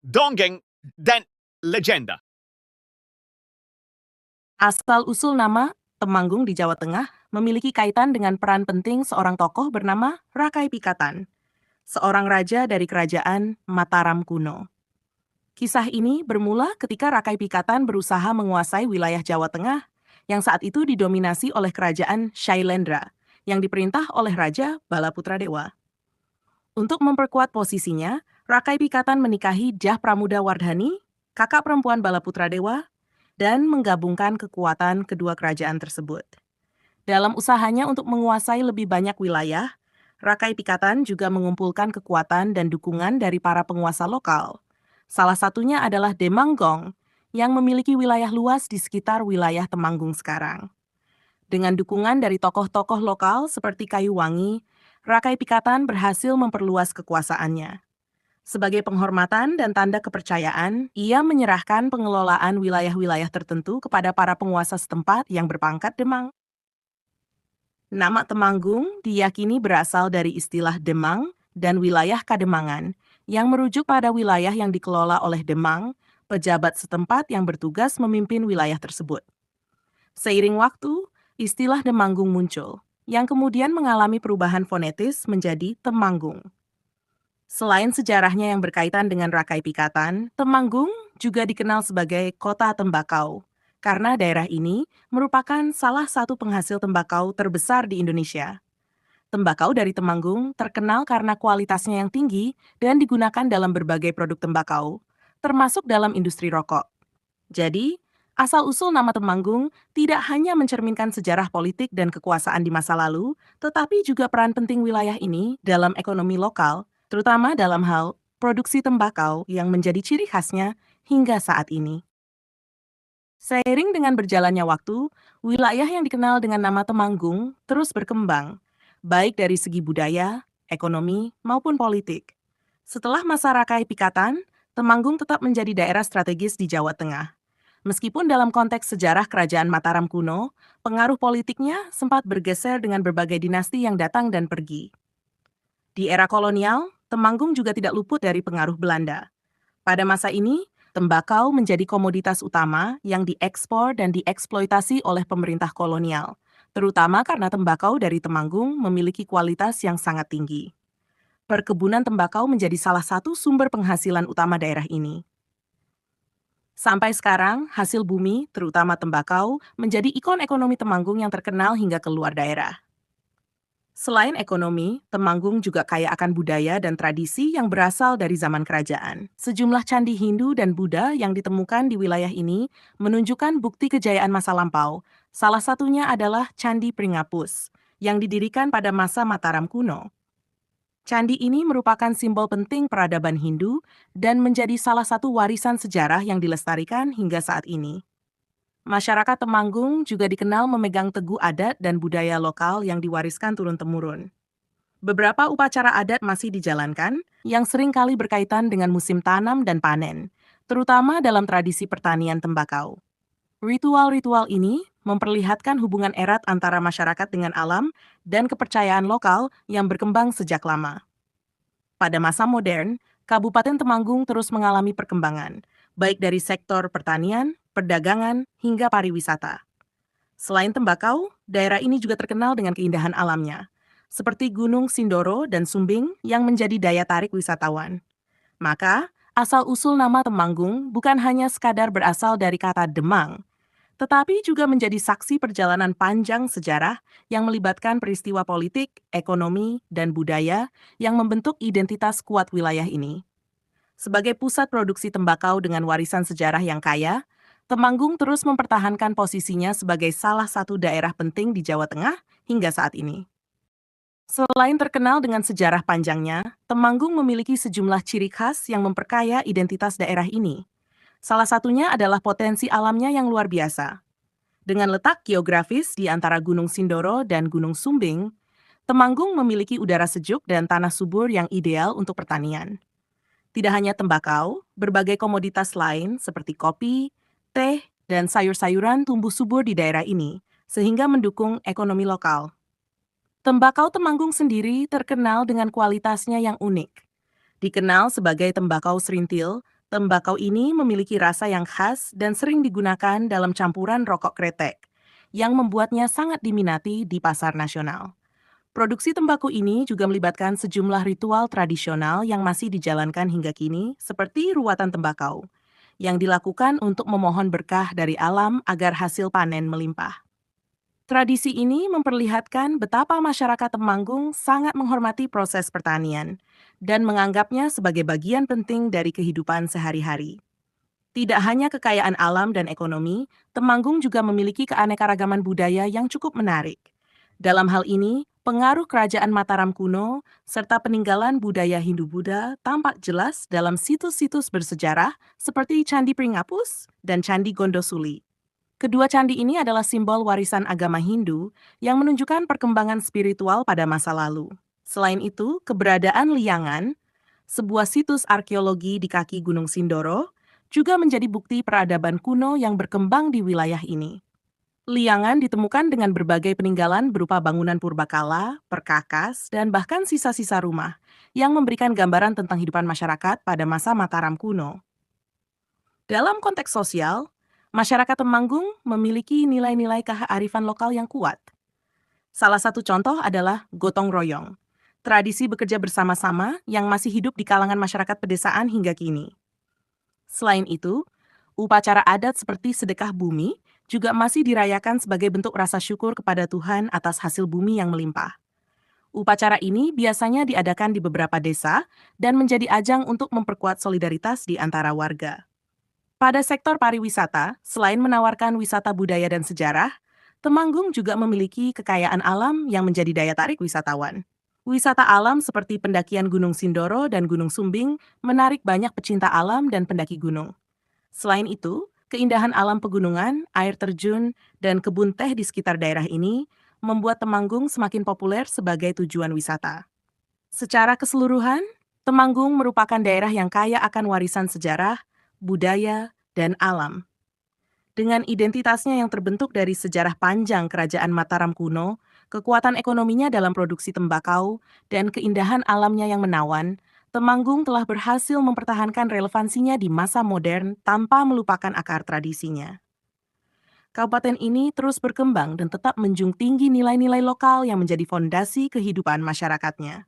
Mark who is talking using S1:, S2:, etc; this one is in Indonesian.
S1: dongeng, dan legenda.
S2: Asal-usul nama Temanggung di Jawa Tengah memiliki kaitan dengan peran penting seorang tokoh bernama Rakai Pikatan, seorang raja dari kerajaan Mataram kuno. Kisah ini bermula ketika Rakai Pikatan berusaha menguasai wilayah Jawa Tengah yang saat itu didominasi oleh kerajaan Shailendra yang diperintah oleh Raja Balaputra Dewa. Untuk memperkuat posisinya, Rakai Pikatan menikahi Jah Pramuda Wardhani, kakak perempuan Balaputra Dewa, dan menggabungkan kekuatan kedua kerajaan tersebut. Dalam usahanya untuk menguasai lebih banyak wilayah, Rakai Pikatan juga mengumpulkan kekuatan dan dukungan dari para penguasa lokal. Salah satunya adalah Demanggong, yang memiliki wilayah luas di sekitar wilayah Temanggung sekarang. Dengan dukungan dari tokoh-tokoh lokal seperti Kayuwangi, Rakai Pikatan berhasil memperluas kekuasaannya. Sebagai penghormatan dan tanda kepercayaan, ia menyerahkan pengelolaan wilayah-wilayah tertentu kepada para penguasa setempat yang berpangkat Demang. Nama Temanggung diyakini berasal dari istilah Demang dan wilayah Kademangan, yang merujuk pada wilayah yang dikelola oleh Demang, pejabat setempat yang bertugas memimpin wilayah tersebut. Seiring waktu, istilah Demanggung muncul, yang kemudian mengalami perubahan fonetis menjadi Temanggung. Selain sejarahnya yang berkaitan dengan Rakai Pikatan, Temanggung juga dikenal sebagai kota tembakau, karena daerah ini merupakan salah satu penghasil tembakau terbesar di Indonesia. Tembakau dari Temanggung terkenal karena kualitasnya yang tinggi dan digunakan dalam berbagai produk tembakau, termasuk dalam industri rokok. Jadi, asal-usul nama Temanggung tidak hanya mencerminkan sejarah politik dan kekuasaan di masa lalu, tetapi juga peran penting wilayah ini dalam ekonomi lokal, terutama dalam hal produksi tembakau yang menjadi ciri khasnya hingga saat ini. Seiring dengan berjalannya waktu, wilayah yang dikenal dengan nama Temanggung terus berkembang, baik dari segi budaya, ekonomi, maupun politik. Setelah masa Rakai Pikatan, Temanggung tetap menjadi daerah strategis di Jawa Tengah. Meskipun dalam konteks sejarah kerajaan Mataram kuno, pengaruh politiknya sempat bergeser dengan berbagai dinasti yang datang dan pergi. Di era kolonial, Temanggung juga tidak luput dari pengaruh Belanda. Pada masa ini, tembakau menjadi komoditas utama yang diekspor dan dieksploitasi oleh pemerintah kolonial, terutama karena tembakau dari Temanggung memiliki kualitas yang sangat tinggi. Perkebunan tembakau menjadi salah satu sumber penghasilan utama daerah ini. Sampai sekarang, hasil bumi, terutama tembakau, menjadi ikon ekonomi Temanggung yang terkenal hingga keluar daerah. Selain ekonomi, Temanggung juga kaya akan budaya dan tradisi yang berasal dari zaman kerajaan. Sejumlah candi Hindu dan Buddha yang ditemukan di wilayah ini menunjukkan bukti kejayaan masa lampau. Salah satunya adalah Candi Pringapus, yang didirikan pada masa Mataram kuno. Candi ini merupakan simbol penting peradaban Hindu dan menjadi salah satu warisan sejarah yang dilestarikan hingga saat ini. Masyarakat Temanggung juga dikenal memegang teguh adat dan budaya lokal yang diwariskan turun-temurun. Beberapa upacara adat masih dijalankan, yang seringkali berkaitan dengan musim tanam dan panen, terutama dalam tradisi pertanian tembakau. Ritual-ritual ini memperlihatkan hubungan erat antara masyarakat dengan alam dan kepercayaan lokal yang berkembang sejak lama. Pada masa modern, Kabupaten Temanggung terus mengalami perkembangan, baik dari sektor pertanian, perdagangan, hingga pariwisata. Selain tembakau, daerah ini juga terkenal dengan keindahan alamnya, seperti Gunung Sindoro dan Sumbing yang menjadi daya tarik wisatawan. Maka, asal-usul nama Temanggung bukan hanya sekadar berasal dari kata Demang, tetapi juga menjadi saksi perjalanan panjang sejarah yang melibatkan peristiwa politik, ekonomi, dan budaya yang membentuk identitas kuat wilayah ini. Sebagai pusat produksi tembakau dengan warisan sejarah yang kaya, Temanggung terus mempertahankan posisinya sebagai salah satu daerah penting di Jawa Tengah hingga saat ini. Selain terkenal dengan sejarah panjangnya, Temanggung memiliki sejumlah ciri khas yang memperkaya identitas daerah ini. Salah satunya adalah potensi alamnya yang luar biasa. Dengan letak geografis di antara Gunung Sindoro dan Gunung Sumbing, Temanggung memiliki udara sejuk dan tanah subur yang ideal untuk pertanian. Tidak hanya tembakau, berbagai komoditas lain seperti kopi, teh, dan sayur-sayuran tumbuh subur di daerah ini, sehingga mendukung ekonomi lokal. Tembakau Temanggung sendiri terkenal dengan kualitasnya yang unik. Dikenal sebagai tembakau serintil, Tembakau ini memiliki rasa yang khas dan sering digunakan dalam campuran rokok kretek, yang membuatnya sangat diminati di pasar nasional. Produksi tembakau ini juga melibatkan sejumlah ritual tradisional yang masih dijalankan hingga kini, seperti ruatan tembakau, yang dilakukan untuk memohon berkah dari alam agar hasil panen melimpah. Tradisi ini memperlihatkan betapa masyarakat Temanggung sangat menghormati proses pertanian dan menganggapnya sebagai bagian penting dari kehidupan sehari-hari. Tidak hanya kekayaan alam dan ekonomi, Temanggung juga memiliki keanekaragaman budaya yang cukup menarik. Dalam hal ini, pengaruh kerajaan Mataram kuno serta peninggalan budaya Hindu-Buddha tampak jelas dalam situs-situs bersejarah seperti Candi Pringapus dan Candi Gondosuli. Kedua candi ini adalah simbol warisan agama Hindu yang menunjukkan perkembangan spiritual pada masa lalu. Selain itu, keberadaan Liangan, sebuah situs arkeologi di kaki Gunung Sindoro, juga menjadi bukti peradaban kuno yang berkembang di wilayah ini. Liangan ditemukan dengan berbagai peninggalan berupa bangunan purbakala, perkakas, dan bahkan sisa-sisa rumah yang memberikan gambaran tentang kehidupan masyarakat pada masa Mataram kuno. Dalam konteks sosial, masyarakat Temanggung memiliki nilai-nilai kearifan lokal yang kuat. Salah satu contoh adalah gotong royong, tradisi bekerja bersama-sama yang masih hidup di kalangan masyarakat pedesaan hingga kini. Selain itu, upacara adat seperti sedekah bumi juga masih dirayakan sebagai bentuk rasa syukur kepada Tuhan atas hasil bumi yang melimpah. Upacara ini biasanya diadakan di beberapa desa dan menjadi ajang untuk memperkuat solidaritas di antara warga. Pada sektor pariwisata, selain menawarkan wisata budaya dan sejarah, Temanggung juga memiliki kekayaan alam yang menjadi daya tarik wisatawan. Wisata alam seperti pendakian Gunung Sindoro dan Gunung Sumbing menarik banyak pecinta alam dan pendaki gunung. Selain itu, keindahan alam pegunungan, air terjun, dan kebun teh di sekitar daerah ini membuat Temanggung semakin populer sebagai tujuan wisata. Secara keseluruhan, Temanggung merupakan daerah yang kaya akan warisan sejarah, budaya, dan alam. Dengan identitasnya yang terbentuk dari sejarah panjang Kerajaan Mataram kuno, kekuatan ekonominya dalam produksi tembakau, dan keindahan alamnya yang menawan, Temanggung telah berhasil mempertahankan relevansinya di masa modern tanpa melupakan akar tradisinya. Kabupaten ini terus berkembang dan tetap menjunjung tinggi nilai-nilai lokal yang menjadi fondasi kehidupan masyarakatnya.